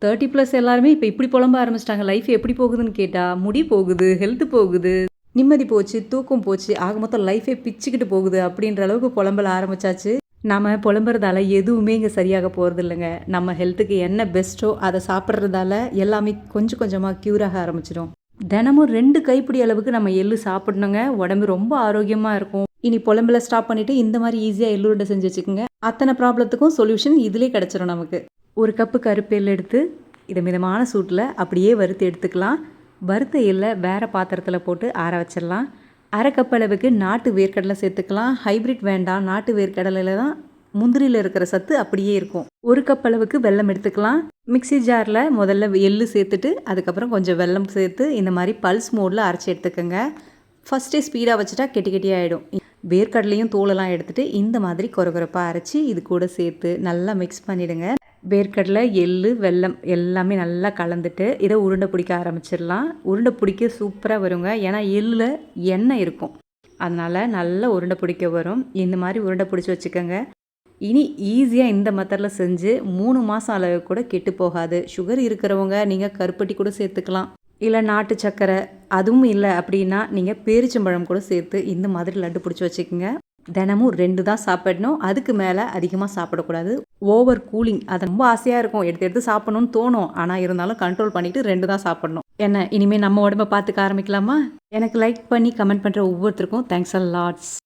30 plus எல்லாருமே இப்ப இப்படி புலம்ப ஆரம்பிச்சுட்டாங்க. லைஃப் எப்படி போகுதுன்னு கேட்டா, முடி போகுது, ஹெல்த் போகுது, நிம்மதி போச்சு, தூக்கம் போச்சு, ஆக மொத்தம் லைஃபே பிச்சுக்கிட்டு போகுது அப்படின்ற அளவுக்கு புலம்பல ஆரம்பிச்சாச்சு. நாம புலம்புறதால எதுவுமே இங்க சரியாக போறதில்லங்க. நம்ம ஹெல்த்துக்கு என்ன பெஸ்ட்டோ அத சாப்பிடுறதால எல்லாமே கொஞ்சம் கொஞ்சமா க்யூர் ஆக ஆரம்பிச்சிடும். தினமும் 2 கைப்பிடி அளவுக்கு நம்ம எள்ளு சாப்பிடணுங்க. உடம்பு ரொம்ப ஆரோக்கியமா இருக்கும். இனி புலம்பல ஸ்டாப் பண்ணிட்டு இந்த மாதிரி ஈஸியா எள்ளு உருண்டை செஞ்சு வச்சுக்கோங்க. அத்தனை ப்ராப்ளத்துக்கும் சொல்யூஷன் இதிலே கிடைச்சிரும் நமக்கு. 1 கப்பு கருப்பு எள்ளு எடுத்து இதை மிதமான சூட்டில் அப்படியே வறுத்து எடுத்துக்கலாம். வறுத்த எள்ளை வேறு பாத்திரத்தில் போட்டு ஆற வச்சிடலாம். 1/2 கப் அளவுக்கு நாட்டு வேர்க்கடலை சேர்த்துக்கலாம். ஹைப்ரிட் வேண்டாம், நாட்டு வேர்க்கடலையில் தான் முந்திரியில் இருக்கிற சத்து அப்படியே இருக்கும். 1 கப் அளவுக்கு வெல்லம் எடுத்துக்கலாம். மிக்ஸி ஜாரில் முதல்ல எள்ளு சேர்த்துட்டு அதுக்கப்புறம் கொஞ்சம் வெல்லம் சேர்த்து இந்த மாதிரி பல்ஸ் மோடில் அரைச்சி எடுத்துக்கோங்க. ஃபஸ்ட்டே ஸ்பீடாக வச்சுட்டா கெட்டி கெட்டியாகிடும். வேர்க்கடலையும் தோலெல்லாம் எடுத்துகிட்டு இந்த மாதிரி கொரகொரப்பாக அரைச்சி இது கூட சேர்த்து நல்லா மிக்ஸ் பண்ணிவிடுங்க. வேர்க்கடலை, எள்ளு, வெல்லம் எல்லாமே நல்லா கலந்துட்டு இதை உருண்டை பிடிக்க ஆரம்பிச்சிடலாம். உருண்டை பிடிக்க சூப்பராக வருங்க. ஏன்னா எள்ளில் எண்ணெய் இருக்கும், அதனால் நல்லா உருண்டை பிடிக்க வரும். இந்த மாதிரி உருண்டை பிடிச்சி வச்சுக்கோங்க. இனி ஈஸியாக இந்த மெத்தடில் செஞ்சு 3 மாதம் அளவு கூட கெட்டு போகாது. சுகர் இருக்கிறவங்க நீங்கள் கருப்பட்டி கூட சேர்த்துக்கலாம், இல்லை நாட்டு சர்க்கரை. அதுவும் இல்லை அப்படின்னா நீங்கள் பேரிச்சம்பழம் கூட சேர்த்து இந்த மாதிரி லட்டு பிடிச்சி வச்சுக்கோங்க. தினமும் 2 தான் சாப்பிடணும், அதுக்கு மேலே அதிகமாக சாப்பிடக்கூடாது. ஓவர் கூலிங் அது ரொம்ப ஆசையாக இருக்கும், எடுத்து எடுத்து சாப்பிடணும்னு தோணும். ஆனால் இருந்தாலும் கண்ட்ரோல் பண்ணிவிட்டு 2 தான் சாப்பிடணும். என்ன இனிமேல் நம்ம உடம்பை பார்த்துக்க ஆரம்பிக்கலாமா? எனக்கு லைக் பண்ணி கமெண்ட் பண்ணுற ஒவ்வொருத்தருக்கும் தேங்க்ஸ் அ லாட்ஸ்.